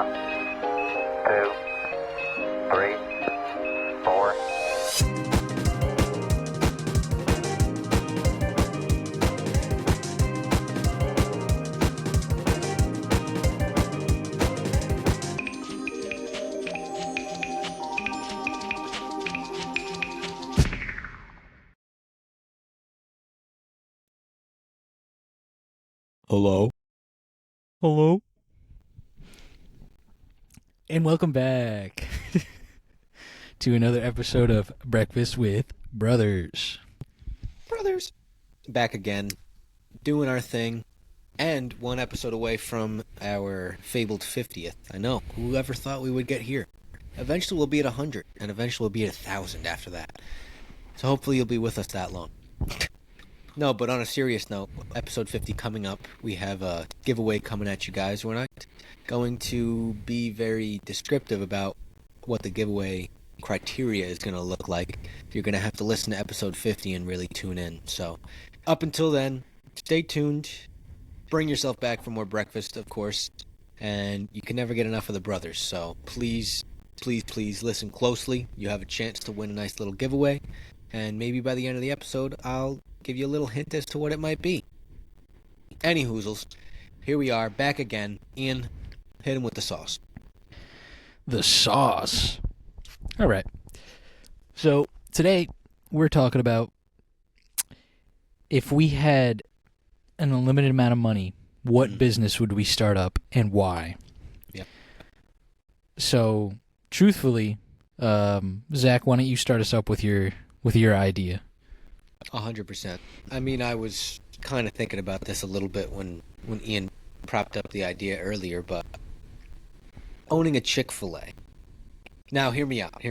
One, two, three, four. Hello? Hello? And welcome back to another episode of Breakfast with Brothers. Brothers. Back again, doing our thing, and one episode away from our fabled 50th. I know, whoever thought we would get here? Eventually we'll be at 100, and eventually we'll be at 1,000 after that. So hopefully you'll be with us that long. No, but on a serious note, episode 50 coming up, we have a giveaway coming at you guys. We're not going to be very descriptive about what the giveaway criteria is going to look like. You're going to have to listen to episode 50 and really tune in. So up until then, stay tuned. Bring yourself back for more breakfast, of course. And you can never get enough of the brothers. So please, please, please listen closely. You have a chance to win a nice little giveaway. And maybe by the end of the episode, I'll give you a little hint as to what it might be. Any hoozles, here we are, back again. Ian, hit him with the sauce. The sauce. All right. So today we're talking about if we had an unlimited amount of money, what business would we start up and why? Yep. So truthfully, Zach, why don't you start us up with your idea? 100%. I mean, I was kind of thinking about this a little bit when Ian propped up the idea earlier, but owning a Chick-fil-A. Now, hear me out.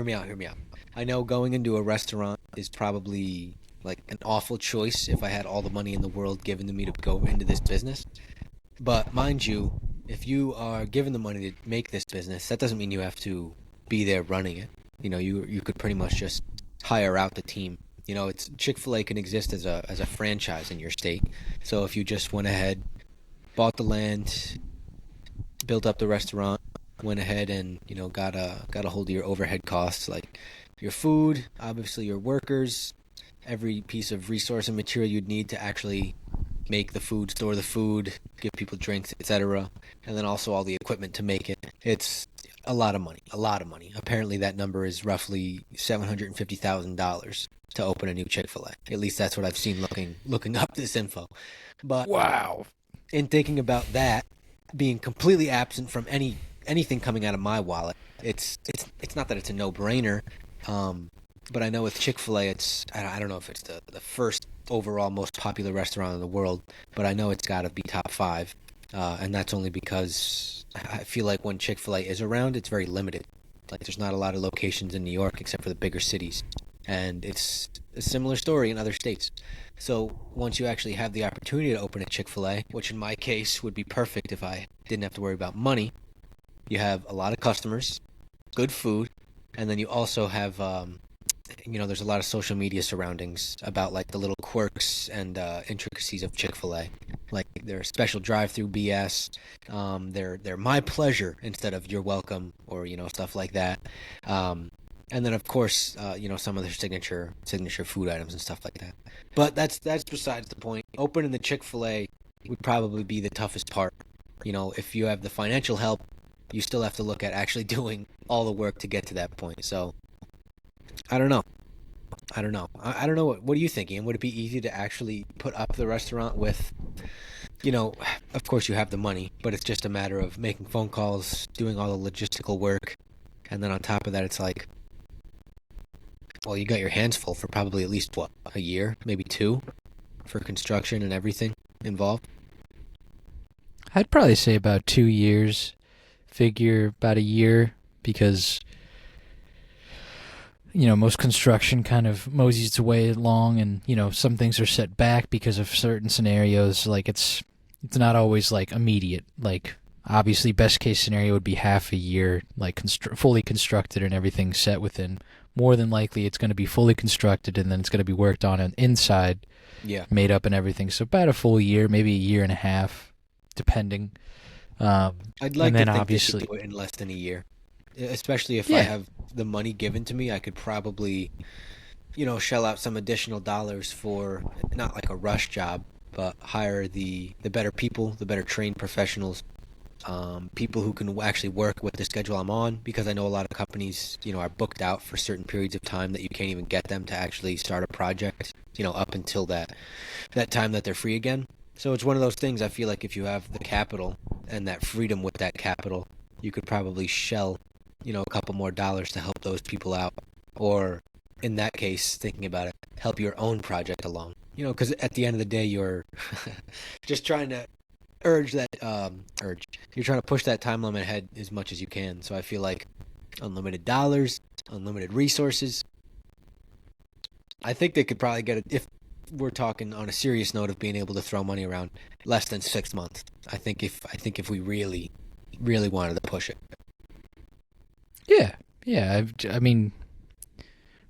I know going into a restaurant is probably like an awful choice if I had all the money in the world given to me to go into this business. But mind you, if you are given the money to make this business, that doesn't mean you have to be there running it. You know, you could pretty much just hire out the team. You know, it's Chick-fil-A can exist as a franchise in your state. So if you just went ahead, bought the land, built up the restaurant, went ahead and, you know, got a hold of your overhead costs, like your food, obviously your workers, every piece of resource and material you'd need to actually make the food, store the food, give people drinks, etc., and then also all the equipment to make it. It's a lot of money. Apparently that number is roughly $750,000 to open a new Chick-fil-A. At least that's what I've seen looking up this info. But Wow. in thinking about that being completely absent from anything coming out of my wallet, it's not that it's a no-brainer, but I know with Chick-fil-A, I don't know if it's the first overall most popular restaurant in the world, but I know it's got to be top 5, and that's only because I feel like when Chick-fil-A is around, it's very limited. Like, there's not a lot of locations in New York except for the bigger cities, and it's a similar story in other states. So once you actually have the opportunity to open a Chick-fil-A, which in my case would be perfect if I didn't have to worry about money, you have a lot of customers, good food, and then you also have, there's a lot of social media surroundings about like the little quirks and intricacies of Chick-fil-A, like their special drive-through BS, their my pleasure instead of you're welcome, or stuff like that. And then of course, some of their signature food items and stuff like that. But that's besides the point. Opening the Chick-fil-A would probably be the toughest part. You know, if you have the financial help, you still have to look at actually doing all the work to get to that point. So, I don't know. I don't know. What do you think, Ian? Would it be easy to actually put up the restaurant with, of course you have the money, but it's just a matter of making phone calls, doing all the logistical work, and then on top of that, it's like, well, you got your hands full for probably at least, a year, maybe 2, for construction and everything involved? I'd probably say about 2 years. Figure about a year, because most construction kind of moseys its way along, and some things are set back because of certain scenarios. Like it's not always like immediate. Like obviously best case scenario would be half a year, like fully constructed and everything set within. More than likely it's going to be fully constructed, and then it's going to be worked on an inside, made up and everything. So about a full year, maybe a year and a half, depending. I'd like and to then think obviously, they could do it in less than a year, especially if I yeah, have the money given to me. I could probably, shell out some additional dollars for not like a rush job, but hire the better people, the better trained professionals, people who can actually work with the schedule I'm on. Because I know a lot of companies, are booked out for certain periods of time that you can't even get them to actually start a project, up until that time that they're free again. So it's one of those things. I feel like if you have the capital and that freedom with that capital, you could probably shell, a couple more dollars to help those people out, or in that case, thinking about it, help your own project along. Because at the end of the day, you're just trying to urge. You're trying to push that time limit ahead as much as you can. So I feel like unlimited dollars, unlimited resources. I think they could probably get it if we're talking on a serious note of being able to throw money around, less than 6 months. I think if we really, really wanted to push it. yeah, yeah. I mean,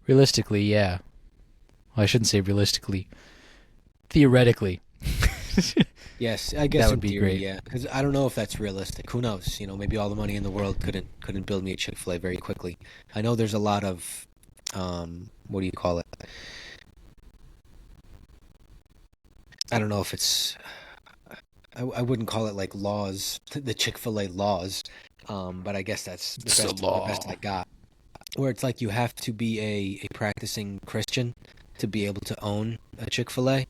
realistically, yeah. Well, I shouldn't say realistically. Theoretically, Yes, I guess that in would be theory, great. yeah. Because I don't know if that's realistic. Who knows? Maybe all the money in the world couldn't build me a Chick-fil-A very quickly. I know there's a lot of, what do you call it? I don't know if it's. I wouldn't call it like laws, the Chick-fil-A laws, but I guess that's It's the the best I law. got. Where it's like you have to be a practicing Christian to be able to own a Chick-fil-A,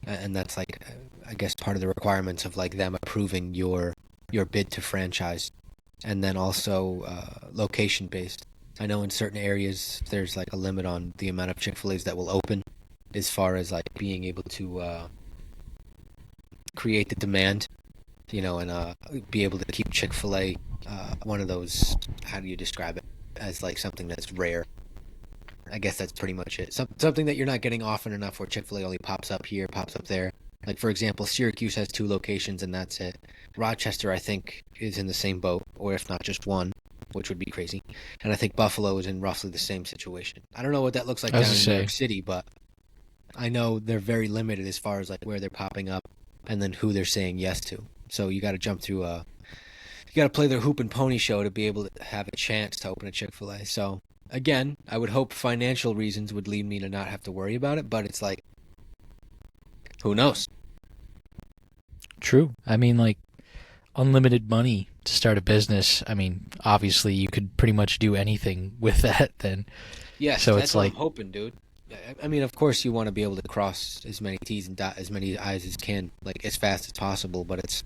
and that's like, I guess, part of the requirements of like them approving your bid to franchise, and then also location based. I know in certain areas there's like a limit on the amount of Chick-fil-A's that will open, as far as like being able to create the demand, and be able to keep Chick-fil-A one of those. How do you describe it? As like something that's rare. I guess that's pretty much it. Something that you're not getting often enough, where Chick-fil-A only pops up here, pops up there. Like, for example, Syracuse has 2 locations and that's it. Rochester, I think, is in the same boat, or if not just one, which would be crazy. And I think Buffalo is in roughly the same situation. I don't know what that looks like I was down to in New York say, City, but I know they're very limited as far as like where they're popping up and then who they're saying yes to. So you got to jump through you got to play their hoop and pony show to be able to have a chance to open a Chick-fil-A. So again, I would hope financial reasons would lead me to not have to worry about it, but it's like, who knows? true. I mean, like, unlimited money to start a business. I mean, obviously, you could pretty much do anything with that then. Yes, So that's it's what like, I'm hoping, dude. I mean, of course, you want to be able to cross as many T's and dot as many I's as can, like as fast as possible. But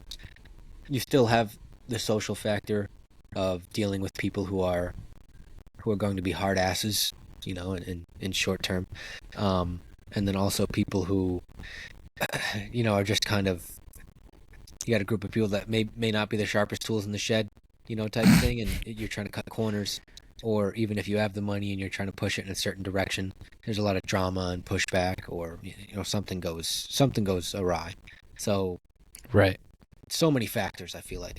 you still have the social factor of dealing with people who are going to be hard asses, in short term, and then also people who, are just kind of, you got a group of people that may not be the sharpest tools in the shed, type thing, and you're trying to cut corners, or even if you have the money and you're trying to push it in a certain direction, there's a lot of drama and pushback, or something goes awry. So right. so many factors, I feel like.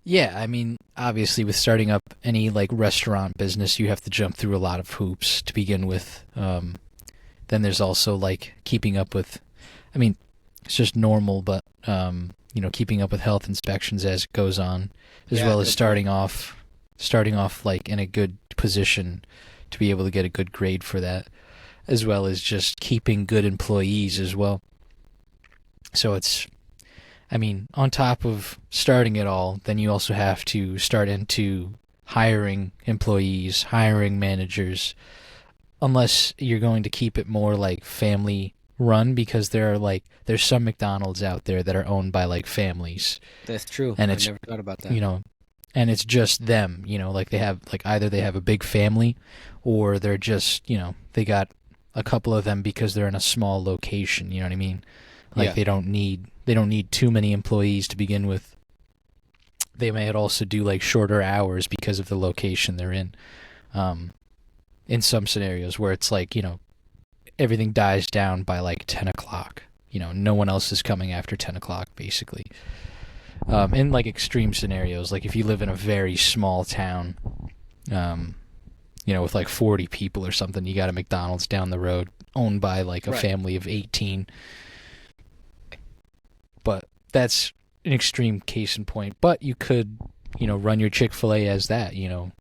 Yeah, I mean, obviously, with starting up any like restaurant business, you have to jump through a lot of hoops to begin with. Then there's also like keeping up with, I mean, it's just normal, but keeping up with health inspections as it goes on, as Yeah, well as good starting off like in a good position to be able to get a good grade for that, as well as just keeping good employees as well. So it's, I mean, on top of starting it all, then you also have to start into hiring employees, hiring managers, unless you're going to keep it more like family run, because there's some McDonald's out there that are owned by like families, That's true. and I it's, never thought about that. you know, and it's just them, like they have like either they have a big family, or they're just, they got a couple of them because they're in a small location, you know what I mean? Like Yeah. they don't need too many employees to begin with. They may also do like shorter hours because of the location they're in. In some scenarios where it's like, everything dies down by like 10 o'clock. No one else is coming after 10 o'clock, basically. In like extreme scenarios, like if you live in a very small town, with like 40 people or something, you got a McDonald's down the road owned by like a Right. family of 18. But that's an extreme case in point, but you could, run your Chick-fil-A as that.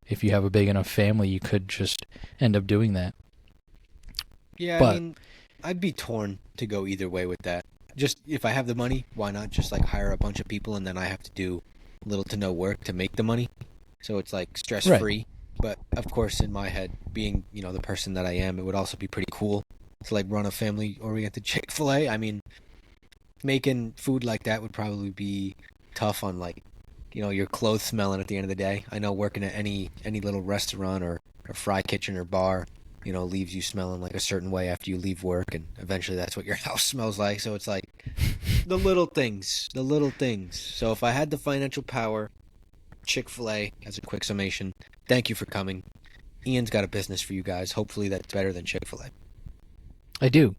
If you have a big enough family, you could just end up doing that. Yeah, But I mean, I'd be torn to go either way with that. Just if I have the money, why not just like hire a bunch of people and then I have to do little to no work to make the money? So it's like stress free. But of course, in my head, being, the person that I am, it would also be pretty cool to like run a family oriented Chick-fil-A. I mean, making food like that would probably be tough on like, your clothes smelling at the end of the day. I know working at any little restaurant or fry kitchen or bar, leaves you smelling like a certain way after you leave work, and eventually that's what your house smells like. So it's like the little things. So if I had the financial power, Chick-fil-A, as a quick summation, thank you for coming. Ian's got a business for you guys. Hopefully that's better than Chick-fil-A. I do.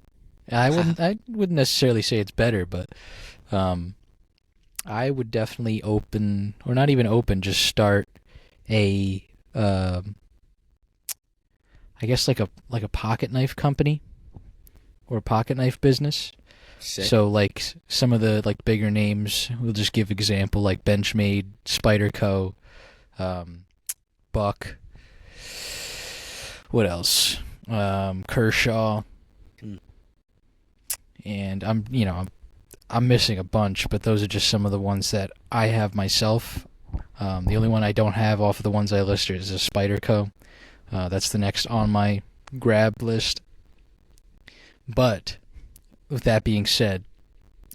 I wouldn't necessarily say it's better, but I would definitely open, or not even open, just start a I guess like a pocket knife company or a pocket knife business. Sick. So like some of the like bigger names, we'll just give example like Benchmade, Spyderco, Buck. What else? Kershaw. And I'm missing a bunch, but those are just some of the ones that I have myself. The only one I don't have off of the ones I listed is a Spyderco. That's the next on my grab list. But with that being said,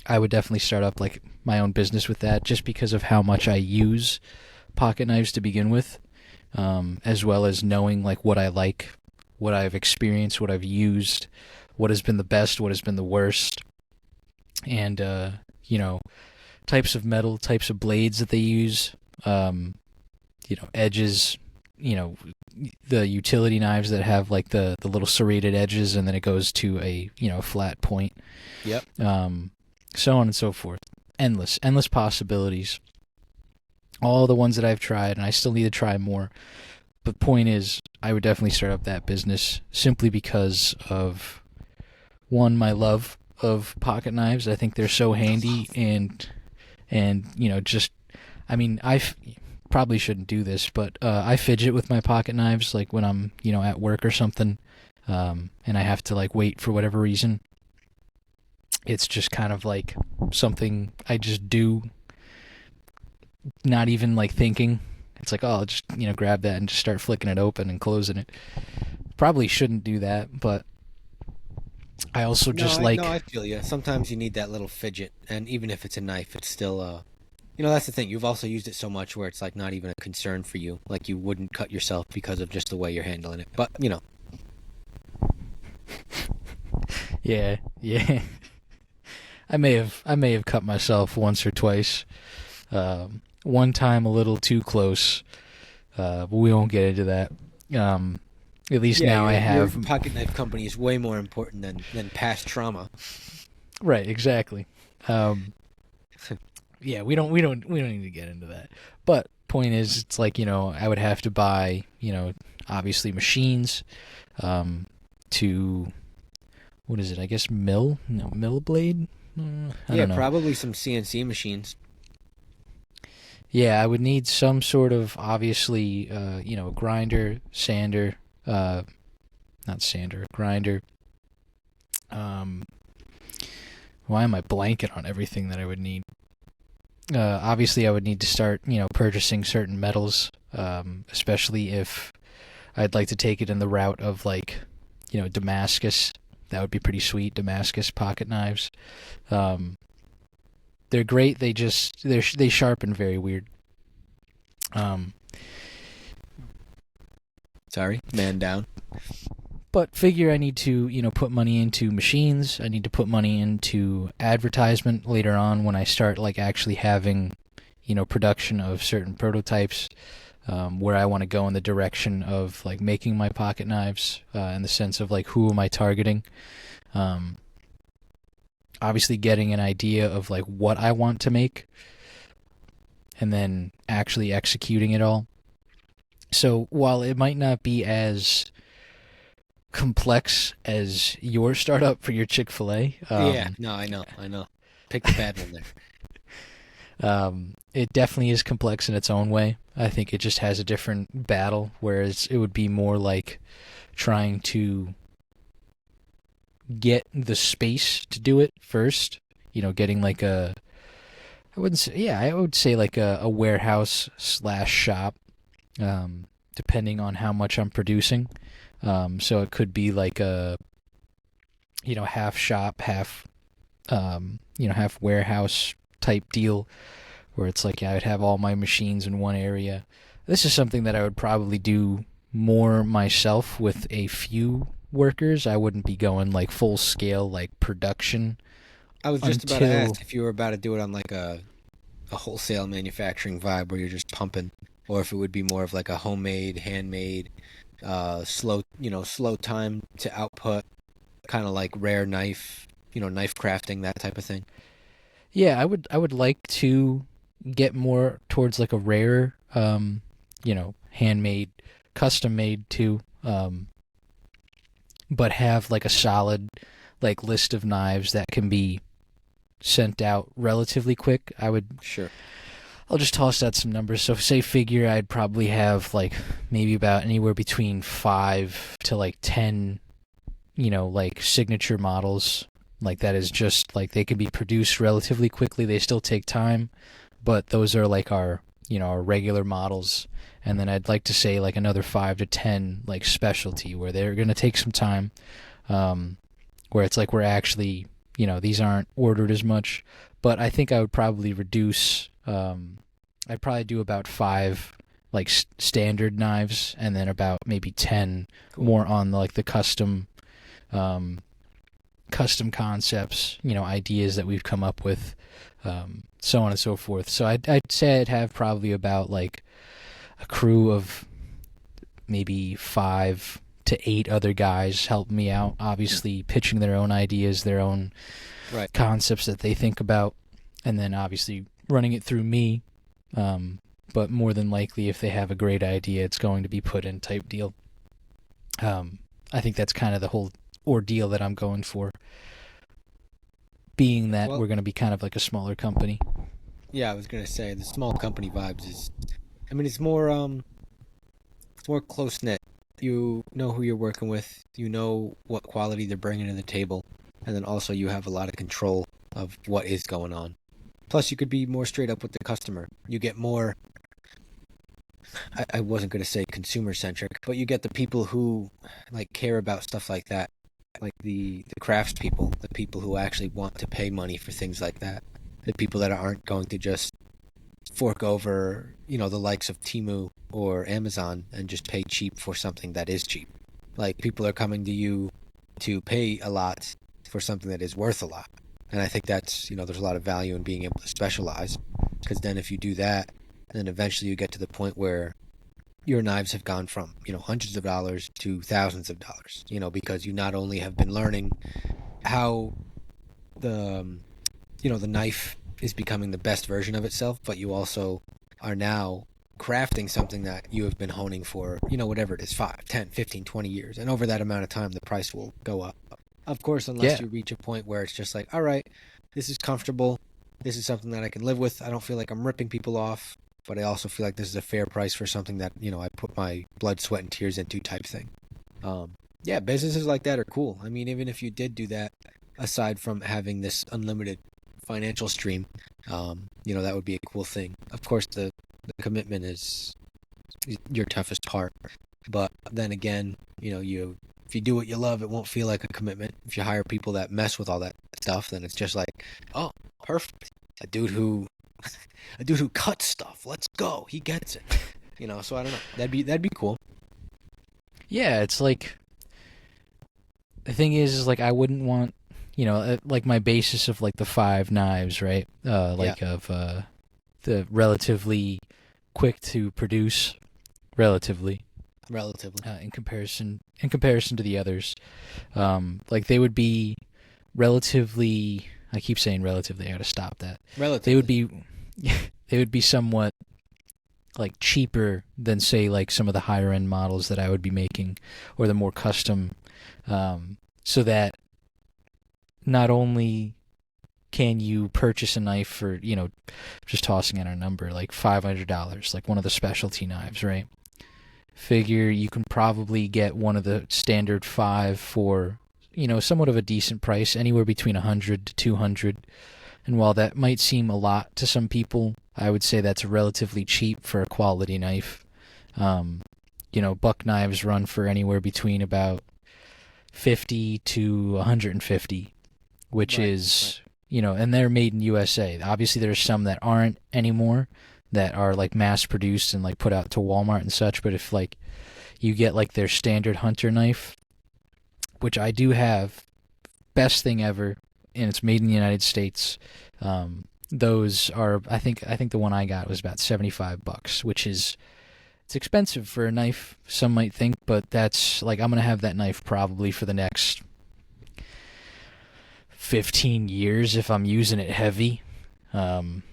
I would definitely start up like my own business with that, just because of how much I use pocket knives to begin with, as well as knowing like what I like, what I've experienced, what I've used, what has been the best, what has been the worst, and types of metal, types of blades that they use, edges, the utility knives that have like the little serrated edges and then it goes to a flat point. Yep. So on and so forth. Endless possibilities. All the ones that I've tried, and I still need to try more. But point is, I would definitely start up that business simply because of, one, my love of pocket knives. I think they're so handy, and just, I mean, probably shouldn't do this, but I fidget with my pocket knives, like when I'm, at work or something, and I have to like wait for whatever reason. It's just kind of like something I just do, not even like thinking. It's like, oh, I'll just, grab that and just start flicking it open and closing it. Probably shouldn't do that, but I also I feel you. Sometimes you need that little fidget, and even if it's a knife, it's still, that's the thing. You've also used it so much where it's like not even a concern for you. Like you wouldn't cut yourself because of just the way you're handling it. But, Yeah. I may have cut myself once or twice. One time a little too close, but we won't get into that. At least now I have. Your pocket knife company is way more important than past trauma. Right, exactly. Yeah, we don't need to get into that. But point is, it's like, I would have to buy, obviously machines, to, what is it? I guess mill blade. I don't know. Probably some CNC machines. Yeah, I would need some sort of, obviously, grinder, sander, grinder. Why am I blanking on everything that I would need? Obviously, I would need to start, purchasing certain metals, especially if I'd like to take it in the route of, like, Damascus. That would be pretty sweet, Damascus pocket knives. They're great. They sharpen very weird. Sorry, man down. But figure I need to, put money into machines. I need to put money into advertisement later on when I start, like, actually having, production of certain prototypes, where I want to go in the direction of, like, making my pocket knives, in the sense of, like, who am I targeting? Obviously getting an idea of, like, what I want to make, and then actually executing it all. So while it might not be as complex as your startup for your Chick-fil-A. I know. Pick the bad one It definitely is complex in its own way. I think it just has a different battle, whereas it would be more like trying to get the space to do it first. Getting like I would say like a warehouse slash shop, depending on how much I'm producing. So it could be like a, half shop, half warehouse type deal where it's like, yeah, I'd have all my machines in one area. This is something that I would probably do more myself with a few workers. I wouldn't be going like full scale, like production. I was just about to ask if you were about to do it on like a wholesale manufacturing vibe where you're just pumping, or if it would be more of like a homemade, handmade, slow time to output, kind of like rare knife, knife crafting, that type of thing. Yeah, I would like to get more towards like a rare, handmade, custom made too, but have like a solid like list of knives that can be sent out relatively quick. Sure. I'll just toss out some numbers. So say figure I'd probably have like maybe about anywhere between 5 to like 10, like signature models. Like that is just like they can be produced relatively quickly. They still take time, but those are like our regular models. And then I'd like to say like another 5 to 10 like specialty where they're going to take some time, where it's like we're actually, these aren't ordered as much. But I think I would probably reduce, I'd probably do about 5 like standard knives and then about maybe 10 more on like the custom concepts, ideas that we've come up with, so on and so forth. So I'd say I'd have probably about like a crew of maybe 5 to 8 other guys help me out, obviously pitching their own ideas, their own concepts that they think about, and then obviously running it through me. But more than likely, if they have a great idea, it's going to be put in type deal. I think that's kind of the whole ordeal that I'm going for, being that we're going to be kind of like a smaller company. Yeah, I was gonna say the small company vibes is, it's more close knit. You know who you're working with, you know what quality they're bringing to the table, and then also you have a lot of control of what is going on. Plus, you could be more straight up with the customer. You get more. I wasn't gonna say consumer centric, but you get the people who like care about stuff like that, like the craftspeople, the people who actually want to pay money for things like that, the people that aren't going to just fork over, the likes of Temu or Amazon and just pay cheap for something that is cheap. Like people are coming to you to pay a lot for something that is worth a lot. And I think that's, there's a lot of value in being able to specialize, because then if you do that, then eventually you get to the point where your knives have gone from, hundreds of dollars to thousands of dollars, because you not only have been learning how the knife is becoming the best version of itself, but you also are now crafting something that you have been honing for, whatever it is, 5, 10, 15, 20 years. And over that amount of time, the price will go up. Of course, unless you reach a point where it's just like, all right, this is comfortable. This is something that I can live with. I don't feel like I'm ripping people off, but I also feel like this is a fair price for something that, I put my blood, sweat, and tears into type thing. Businesses like that are cool. Even if you did do that, aside from having this unlimited financial stream, that would be a cool thing. Of course, the commitment is your toughest part. But then again, if you do what you love, it won't feel like a commitment. If you hire people that mess with all that stuff, then it's just like, oh, perfect. A dude who cuts stuff. Let's go. He gets it. So I don't know. That'd be cool. Yeah, it's like the thing is like I wouldn't want, like my basis of like the 5 knives, right? Of the relatively quick to produce, relatively in comparison to the others, like they would be relatively. I keep saying relatively. I gotta stop that. Relatively. They would be somewhat like cheaper than say like some of the higher end models that I would be making, or the more custom, so that not only can you purchase a knife for, just tossing out a number, like $500, like one of the specialty knives, right? Figure you can probably get one of the standard 5 for, somewhat of a decent price, anywhere between 100 to 200. And while that might seem a lot to some people, I would say that's relatively cheap for a quality knife. Buck knives run for anywhere between about 50 to 150, which is, and they're made in USA. Obviously, there's some that aren't anymore, that are like mass produced and like put out to Walmart and such. But if like you get like their standard hunter knife, which I do have, best thing ever, and it's made in the United States. Those are, I think the one I got was about $75, which is, it's expensive for a knife, some might think, but that's like, I'm gonna have that knife probably for the next 15 years if I'm using it heavy. And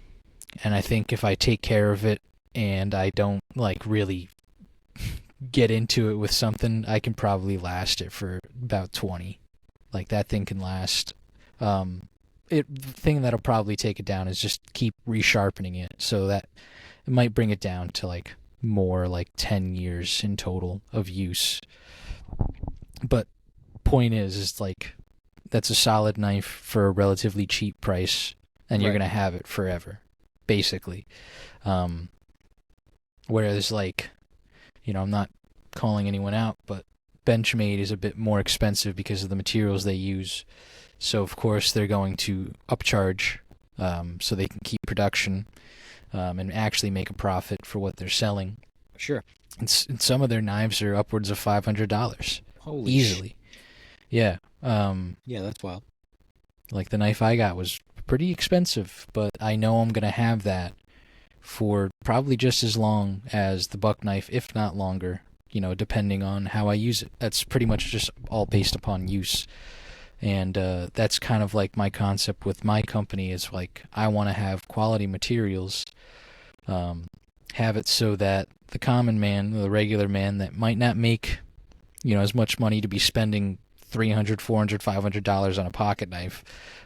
I think if I take care of it and I don't like really get into it with something, I can probably last it for about 20. Like that thing can last. The thing that'll probably take it down is just keep resharpening it, so that it might bring it down to like more like 10 years in total of use. But point is like, that's a solid knife for a relatively cheap price, and you're going to have it forever, basically. Whereas like, I'm not calling anyone out, but Benchmade is a bit more expensive because of the materials they use. So of course they're going to upcharge, so they can keep production, and actually make a profit for what they're selling. Sure. And some of their knives are upwards of $500. Holy easily. Yeah. Yeah, that's wild. Like the knife I got was pretty expensive, but I know I'm gonna have that for probably just as long as the buck knife, if not longer. Depending on how I use it. That's pretty much just all based upon use. And that's kind of like my concept with my company, is like, I want to have quality materials, have it so that the common man, the regular man that might not make, as much money to be spending $300, $400, $500 on a pocket knife,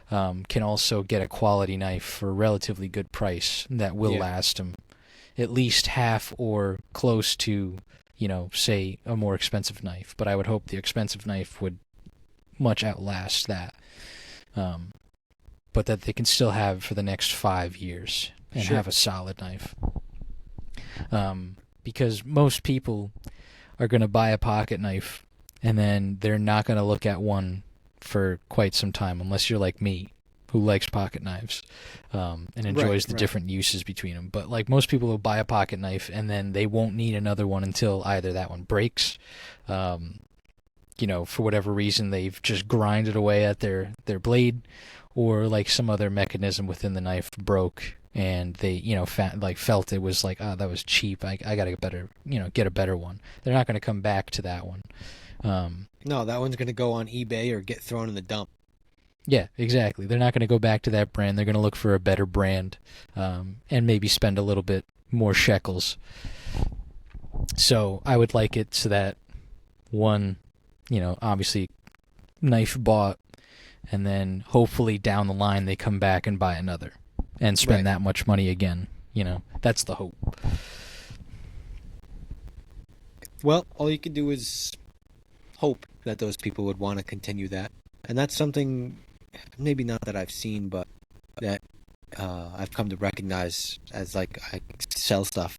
can also get a quality knife for a relatively good price that will last them at least half or close to, say a more expensive knife. But I would hope the expensive knife would much outlast that, but that they can still have for the next 5 years and have a solid knife. Because most people are going to buy a pocket knife and then they're not going to look at one for quite some time, unless you're like me, who likes pocket knives, and enjoys the different uses between them. But like, most people will buy a pocket knife and then they won't need another one until either that one breaks, for whatever reason they've just grinded away at their blade, or like some other mechanism within the knife broke and they felt it was like, oh, that was cheap, I gotta get a better one. They're not going to come back to that one. No, that one's going to go on eBay or get thrown in the dump. Yeah, exactly. They're not going to go back to that brand. They're going to look for a better brand, and maybe spend a little bit more shekels. So I would like it so that one, obviously knife bought, and then hopefully down the line they come back and buy another and spend that much money again. That's the hope. Well, all you can do is hope that those people would want to continue that. And that's something, maybe not that I've seen, but that I've come to recognize as like I sell stuff,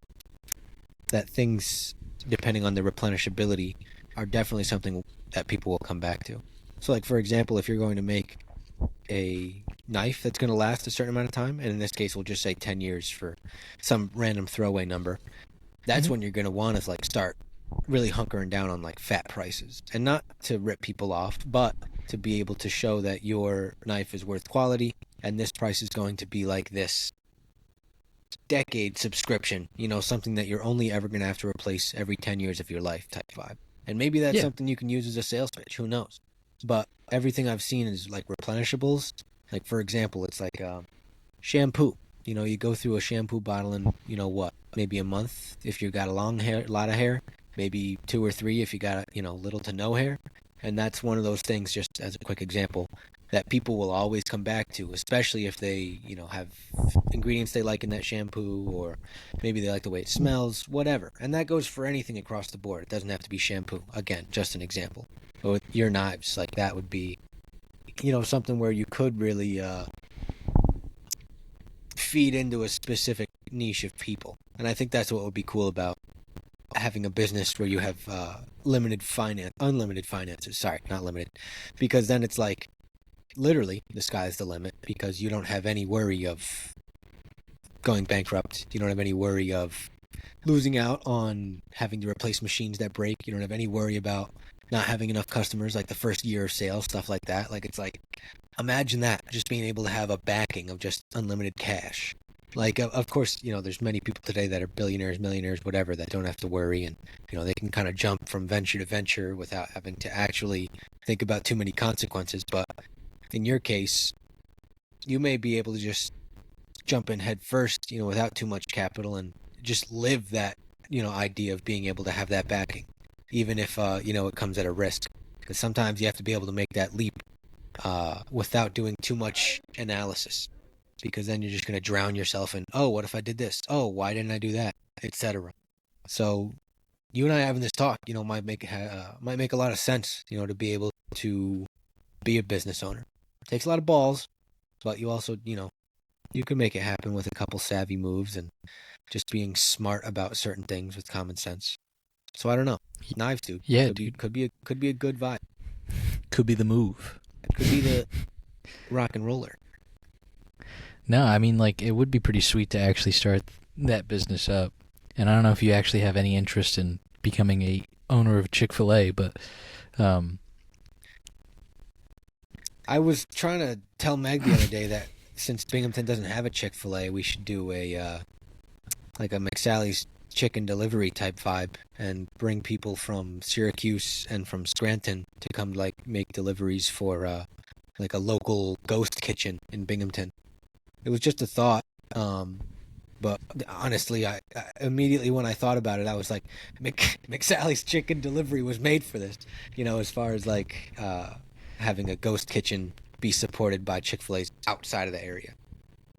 that things, depending on the replenishability, are definitely something that people will come back to. So like, for example, if you're going to make a knife that's going to last a certain amount of time, and in this case we'll just say 10 years for some random throwaway number, that's when you're going to want to like start really hunkering down on like fat prices, and not to rip people off, but to be able to show that your knife is worth quality, and this price is going to be like this decade subscription, something that you're only ever going to have to replace every 10 years of your life type vibe. And maybe that's something you can use as a sales pitch, who knows. But everything I've seen is like replenishables. Like, for example, it's like shampoo. You go through a shampoo bottle in, maybe a month if you got a lot of hair, maybe 2 or 3 if you got, little to no hair. And that's one of those things, just as a quick example, that people will always come back to, especially if they, have ingredients they like in that shampoo, or maybe they like the way it smells, whatever. And that goes for anything across the board. It doesn't have to be shampoo. Again, just an example. But with your knives, like that would be, something where you could really feed into a specific niche of people. And I think that's what would be cool about having a business where you have unlimited finances. Sorry, not limited. Because then it's like, literally, the sky's the limit, because you don't have any worry of going bankrupt. You don't have any worry of losing out on having to replace machines that break. You don't have any worry about not having enough customers, like the first year of sales, stuff like that. Like, it's like, imagine that, just being able to have a backing of just unlimited cash. Like, of course, there's many people today that are billionaires, millionaires, whatever, that don't have to worry, and, they can kind of jump from venture to venture without having to actually think about too many consequences. But in your case, you may be able to just jump in head first, without too much capital, and just live that, idea of being able to have that backing, even if, it comes at a risk. Because sometimes you have to be able to make that leap without doing too much analysis, because then you're just going to drown yourself in, oh, what if I did this? Oh, why didn't I do that? Etc. So you and I having this talk, might make a lot of sense, to be able to be a business owner. It takes a lot of balls, but you also, you can make it happen with a couple savvy moves and just being smart about certain things with common sense. So I don't know. Knives, dude. Yeah, could be a good vibe. Could be the move. Could be the rock and roller. No, I mean, like, it would be pretty sweet to actually start that business up. And I don't know if you actually have any interest in becoming a owner of Chick-fil-A, but I was trying to tell Meg the other day that since Binghamton doesn't have a Chick-fil-A, we should do a like a McSally's chicken delivery type vibe and bring people from Syracuse and from Scranton to come like make deliveries for like a local ghost kitchen in Binghamton. It was just a thought, but honestly, I immediately when I thought about it, I was like, McSally's chicken delivery was made for this, as far as like having a ghost kitchen be supported by Chick-fil-A's outside of the area.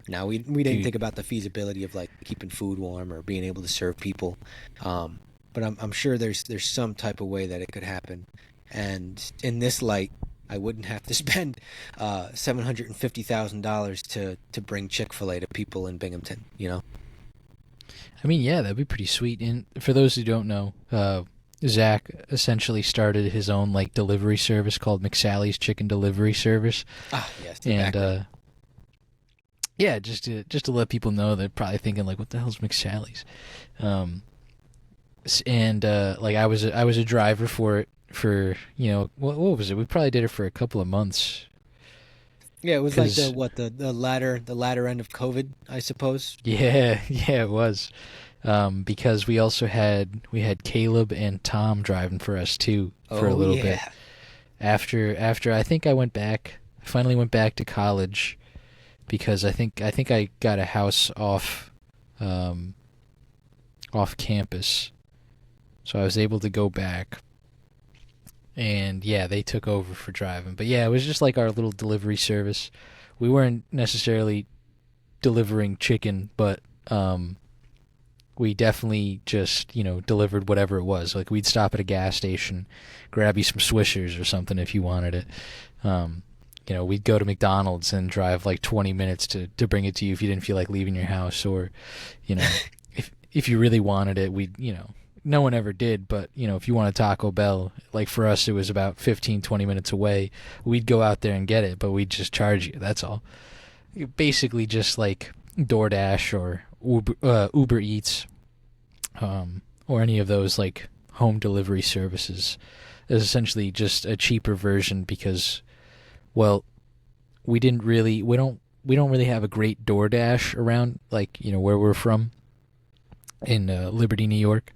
Now, we didn't think about the feasibility of like keeping food warm or being able to serve people, but I'm sure there's some type of way that it could happen. And in this light, I wouldn't have to spend $750,000 to bring Chick-fil-A to people in Binghamton. I mean, yeah, that'd be pretty sweet. And for those who don't know, Zach essentially started his own like delivery service called McSally's Chicken Delivery Service. Ah, yes. And yeah, just to let people know, they're probably thinking like, what the hell's McSally's? And like I was a driver for it for what was it? We probably did it for a couple of months. Yeah, it was like the latter end of COVID, I suppose. Yeah, it was. Because we also had Caleb and Tom driving for us too for a little bit. After I think I finally went back to college, because I think I got a house off campus, so I was able to go back. And yeah, they took over for driving. But yeah, it was just like our little delivery service. We weren't necessarily delivering chicken, but we definitely just, delivered whatever it was. Like, we'd stop at a gas station, grab you some Swishers or something if you wanted it. We'd go to McDonald's and drive like 20 minutes to bring it to you if you didn't feel like leaving your house. Or, if you really wanted it, we'd, no one ever did, but, if you want a Taco Bell, like for us, it was about 15, 20 minutes away. We'd go out there and get it, but we'd just charge you. That's all. Basically just like DoorDash or Uber Eats, or any of those like home delivery services, is essentially just a cheaper version because, well, we don't really have a great DoorDash around, like, where we're from in Liberty, New York.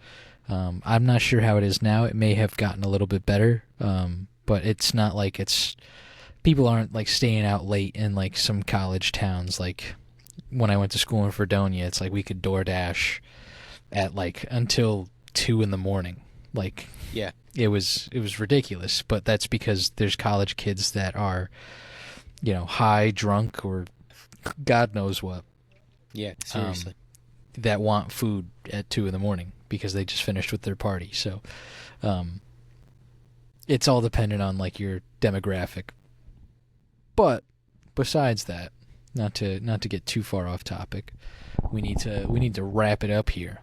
I'm not sure how it is now. It may have gotten a little bit better, but it's not like people aren't like staying out late in like some college towns. Like when I went to school in Fredonia, it's like we could DoorDash at like until 2 a.m. Like, yeah, it was ridiculous. But that's because there's college kids that are high, drunk, or God knows what, Yeah, seriously. that want food at 2 a.m. because they just finished with their party. So, it's all dependent on like your demographic. But besides that, not to get too far off topic, we need to wrap it up here.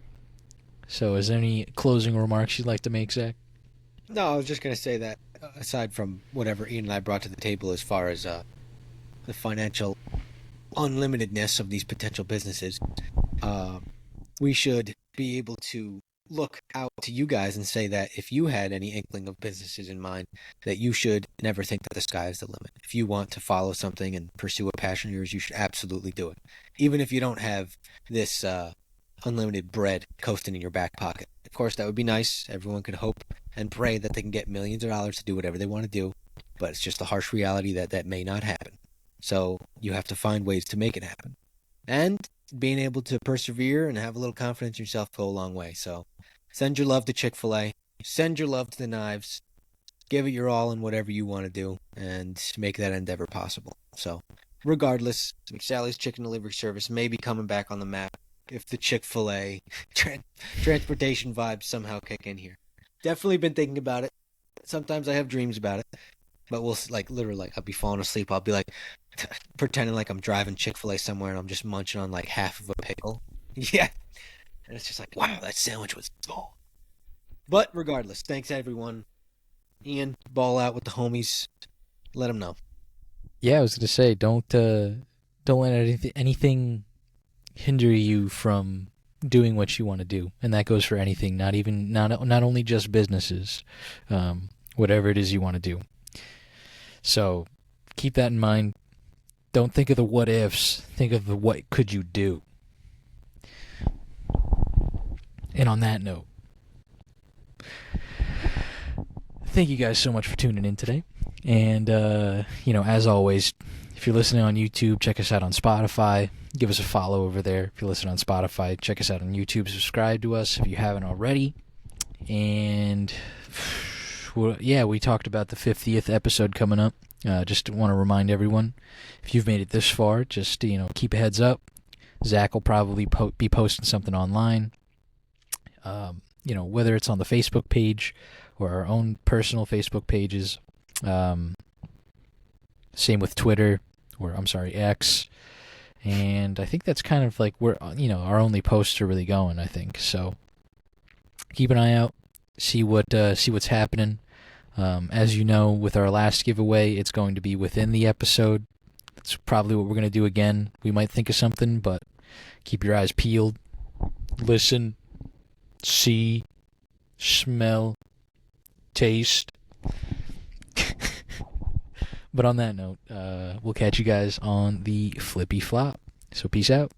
So, is there any closing remarks you'd like to make, Zach? No, I was just going to say that aside from whatever Ian and I brought to the table as far as the financial unlimitedness of these potential businesses, we should be able to look out to you guys and say that if you had any inkling of businesses in mind, that you should never think that the sky is the limit. If you want to follow something and pursue a passion of yours, you should absolutely do it. Even if you don't have this unlimited bread coasting in your back pocket. Of course, that would be nice. Everyone could hope and pray that they can get millions of dollars to do whatever they want to do, but it's just a harsh reality that may not happen. So you have to find ways to make it happen. And being able to persevere and have a little confidence in yourself go a long way. So send your love to Chick-fil-A. Send your love to the knives. Give it your all in whatever you want to do and make that endeavor possible. So regardless, McSally's Chicken Delivery Service may be coming back on the map if the Chick-fil-A transportation vibes somehow kick in here. Definitely been thinking about it. Sometimes I have dreams about it. But we'll, literally, I'll be falling asleep. I'll be, pretending like I'm driving Chick-fil-A somewhere and I'm just munching on, half of a pickle. Yeah. And it's just like, wow, that sandwich was small. But regardless, thanks, everyone. Ian, ball out with the homies. Let them know. Yeah, I was gonna say, don't let anything hinder you from doing what you want to do, and that goes for anything. Not only just businesses, whatever it is you want to do. So keep that in mind. Don't think of the what ifs. Think of the what could you do. And on that note, thank you guys so much for tuning in today. And, as always, if you're listening on YouTube, check us out on Spotify. Give us a follow over there. If you're listening on Spotify, check us out on YouTube. Subscribe to us if you haven't already. And, we talked about the 50th episode coming up. Just want to remind everyone, if you've made it this far, just, keep a heads up. Zach will probably be posting something online. Whether it's on the Facebook page or our own personal Facebook pages. Same with Twitter, X. And I think that's kind of like where, our only posts are really going, I think. So keep an eye out, see what's happening. As you know, with our last giveaway, it's going to be within the episode. That's probably what we're going to do again. We might think of something, but keep your eyes peeled. Listen, see, smell, taste. But on that note, we'll catch you guys on the flippy flop. So peace out.